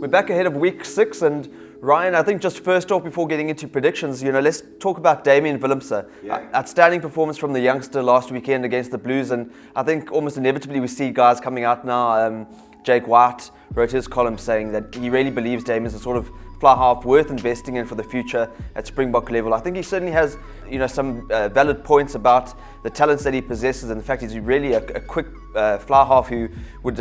We're back ahead of week 6, and Ryan, I think just first off, before getting into predictions, let's talk about Damien Willemse. Yeah. Outstanding performance from the youngster last weekend against the Blues, and I think almost inevitably we see guys coming out now. Jaguares wrote his column saying that he really believes Damien's a sort of fly half worth investing in for the future at Springbok level. I think he certainly has, some valid points about the talents that he possesses, and the fact he's really a quick fly half who would,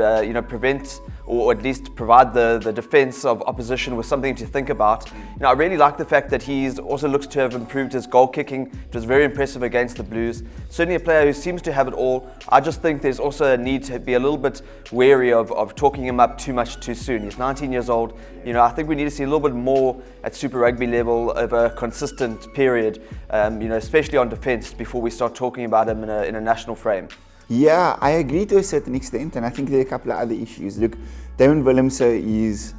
prevent or at least provide the defence of opposition with something to think about. I really like the fact that he's also looks to have improved his goal kicking, which was very impressive against the Blues. Certainly a player who seems to have it all. I just think there's also a need to be a little bit wary of talking him up too much too soon. He's 19 years old. I think we need to see a little bit more at Super Rugby level over a consistent period, especially on defence, before we start talking about him in a national frame. Yeah, I agree to a certain extent, and I think there are a couple of other issues. Look, Damien Willemse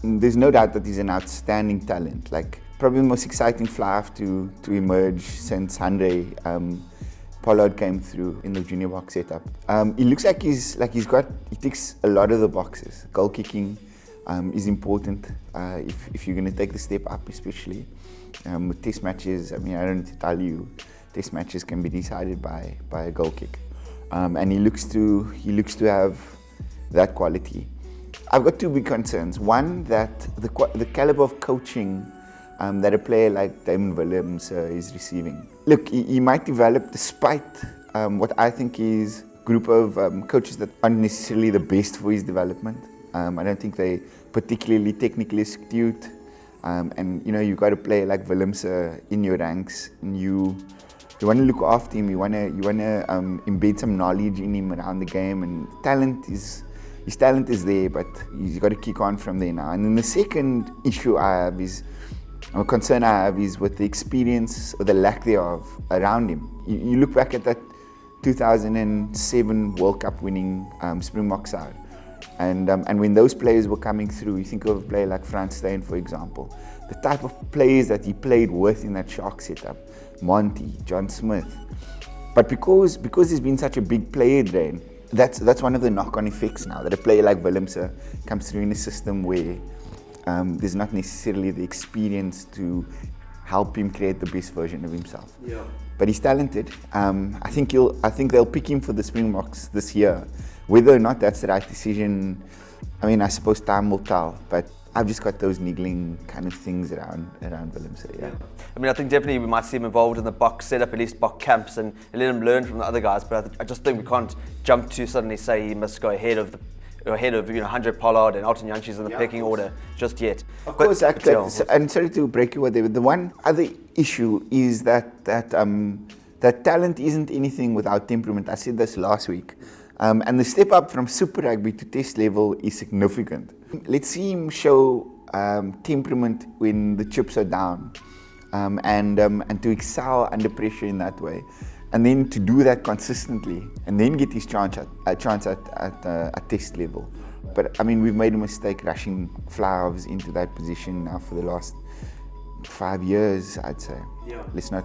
there's no doubt that he's an outstanding talent. Like, probably the most exciting fly half to emerge since Andre Pollard came through in the junior box setup. He looks like he ticks a lot of the boxes. Goal kicking is important if you're going to take the step up, especially with test matches. I mean, I don't need to tell you, test matches can be decided by a goal kick. And he looks to have that quality. I've got two big concerns. One, that the caliber of coaching that a player like Damien Willemse is receiving. Look, he might develop despite what I think is a group of coaches that aren't necessarily the best for his development. I don't think they're particularly technically astute. And you've got a player like Willemse in your ranks, and you want to look after him. You want to embed some knowledge in him around the game, and his talent is there, but he's got to kick on from there now. And then the second issue concern I have is with the experience or the lack thereof around him. You look back at that 2007 World Cup winning Springbok side, and when those players were coming through, you think of a player like Frans Steyn, for example. The type of players that he played with in that Shark setup, Monty, John Smith. But because he's been such a big player then, that's one of the knock-on effects now, that a player like Willemse comes through in a system where there's not necessarily the experience to help him create the best version of himself. Yeah. But he's talented. I think they'll pick him for the Springboks this year. Whether or not that's the right decision, I suppose time will tell. But I've just got those niggling kind of things around Willemse. Yeah. I think definitely we might see him involved in the box setup, at least box camps, and let him learn from the other guys. But I just think we can't jump to suddenly say he must go ahead of Andre Pollard and Elton Jantjies in the pecking order just yet. Of course, and sorry to break you there, but the one other issue is that talent isn't anything without temperament. I said this last week. And the step up from Super Rugby to test level is significant. Let's see him show temperament when the chips are down, and to excel under pressure in that way, and then to do that consistently, and then get his chance at test level. But we've made a mistake rushing fly halves into that position now for the last 5 years, I'd say. Yeah. Let's not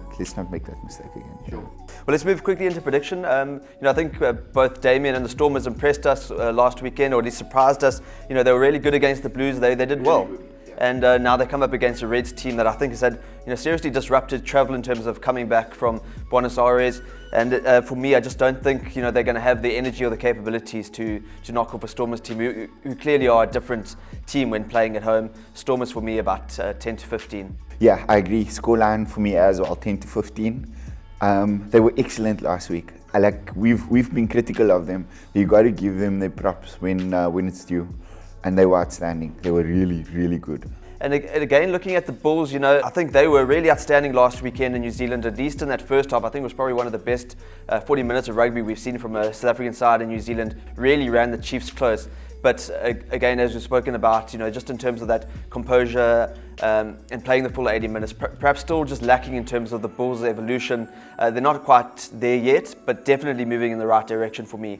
make that mistake again. Sure. Well, let's move quickly into prediction. I think both Damien and the Stormers impressed us last weekend, or at least surprised us. They were really good against the Blues. They did well. And now they come up against a Reds team that I think has had seriously disrupted travel in terms of coming back from Buenos Aires. And for me, I just don't think they're going to have the energy or the capabilities to knock off a Stormers team who clearly are a different team when playing at home. Stormers for me about 10 to 15. Yeah, I agree. Scoreline for me as well, 10 to 15. They were excellent last week. We've been critical of them. You got to give them their props when it's due. And they were outstanding. They were really, really good. And again, looking at the Bulls, I think they were really outstanding last weekend in New Zealand, at least in that first half. I think it was probably one of the best 40 minutes of rugby we've seen from a South African side in New Zealand. Really ran the Chiefs close. But again, as we've spoken about, just in terms of that composure and playing the full 80 minutes, perhaps still just lacking in terms of the Bulls' evolution. They're not quite there yet, but definitely moving in the right direction for me.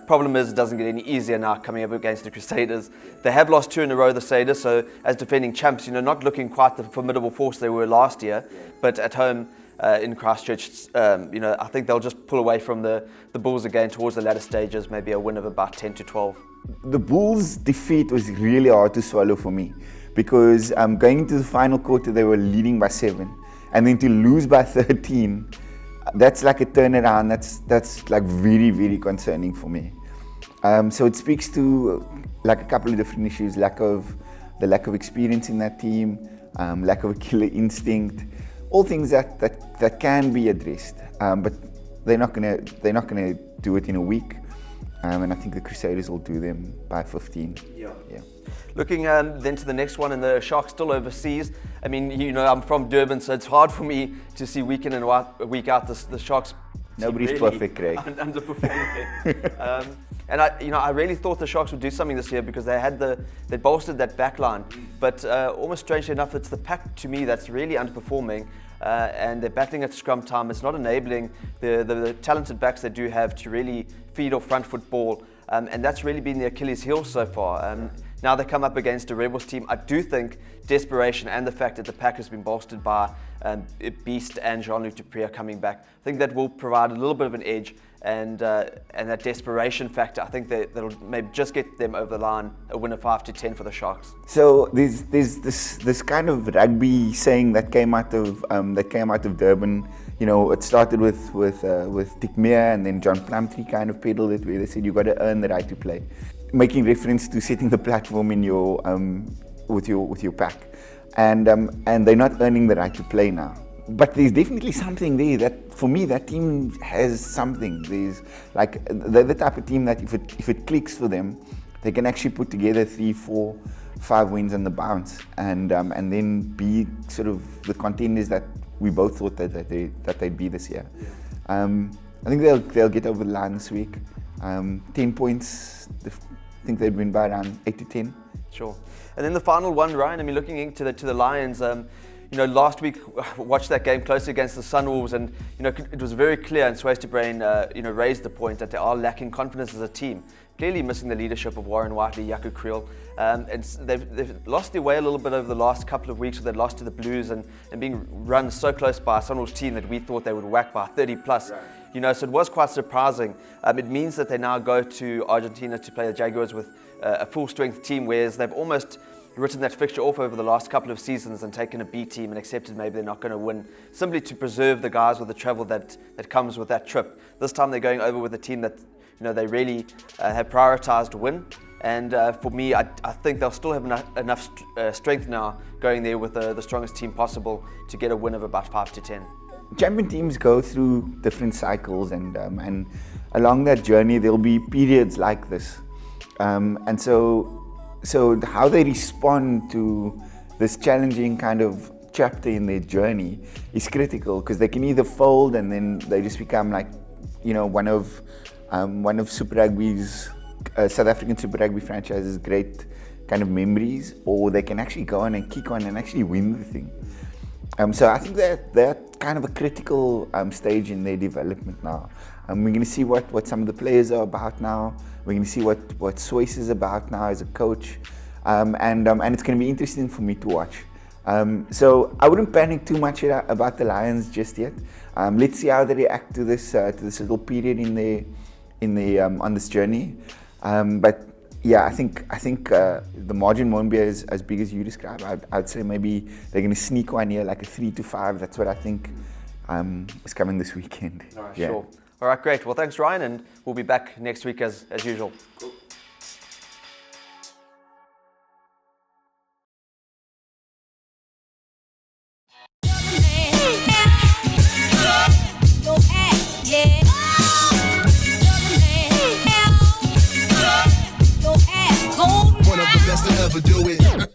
Problem is, it doesn't get any easier now coming up against the Crusaders. They have lost 2 in a row, the Crusaders, so as defending champs, not looking quite the formidable force they were last year, but at home, in Christchurch. I think they'll just pull away from the Bulls again towards the latter stages, maybe a win of about 10 to 12. The Bulls' defeat was really hard to swallow for me because going into the final quarter, they were leading by 7. And then to lose by 13, that's like a turnaround. That's like very, very concerning for me. So it speaks to like a couple of different issues: lack of experience in that team, lack of a killer instinct, all things that can be addressed. But they're not gonna do it in a week. And I think the Crusaders will do them by 15. Yeah. Looking then to the next one, and the Sharks still overseas. I mean, I'm from Durban, so it's hard for me to see week in and week out the Sharks. Nobody's really perfect, Craig. Underperforming. And I really thought the Sharks would do something this year because they bolstered that back line. But almost strangely enough, it's the pack to me that's really underperforming. And they're battling at scrum time. It's not enabling the talented backs they do have to really feed off front foot ball. And that's really been the Achilles heel so far. Now they come up against a Rebels team. I do think desperation and the fact that the pack has been bolstered by Beast and Jean-Luc Dupree are coming back, I think that will provide a little bit of an edge. And that desperation factor, I think that'll maybe just get them over the line, a win of 5 to 10 for the Sharks. So there's this kind of rugby saying that came out of Durban. It started with Dick Meyer, and then John Plumtree kind of peddled it, where they said you got to earn the right to play, making reference to setting the platform in your with your pack, and they're not earning the right to play now. But there's definitely something there that, for me, that team has something. There's like they're the type of team that if it clicks for them, they can actually put together 3, 4, 5 wins on the bounce, and then be sort of the contenders that we both thought that they'd be this year. I think they'll get over the line this week. 10 points. I think they'd win by around 8 to 10. Sure. And then the final one, Ryan. I mean, looking into the Lions. Last week watched that game closely against the Sunwolves, and it was very clear, and Swayze Brain raised the point that they are lacking confidence as a team, clearly missing the leadership of Warren Whiteley, Jaco Kriel, and they've lost their way a little bit over the last couple of weeks. Where they lost to the Blues and being run so close by a Sunwolves team that we thought they would whack by 30 plus. Right. So it was quite surprising. It means that they now go to Argentina to play the Jaguares with a full strength team, whereas they've almost written that fixture off over the last couple of seasons and taken a B team and accepted maybe they're not going to win, simply to preserve the guys with the travel that comes with that trip. This time they're going over with a team that they really have prioritized win, and for me I think they'll still have enough strength now going there with the strongest team possible to get a win of about 5 to 10. Champion teams go through different cycles, and along that journey there'll be periods like this, and so how they respond to this challenging kind of chapter in their journey is critical, because they can either fold and then they just become like, one of Super Rugby's South African Super Rugby franchise's great kind of memories, or they can actually go on and kick on and actually win the thing. So I think they're kind of a critical stage in their development now. We're going to see what some of the players are about now. We're going to see what Swayze is about now as a coach, and it's going to be interesting for me to watch. So I wouldn't panic too much about the Lions just yet. Let's see how they react to this little period in their on this journey. But yeah, I think the margin won't be as big as you describe. I'd say maybe they're going to sneak one here, like a 3 to 5. That's what I think is coming this weekend. All right, yeah. Sure. All right, great. Well, thanks, Ryan, and we'll be back next week as usual. Cool. One of the best to ever do it.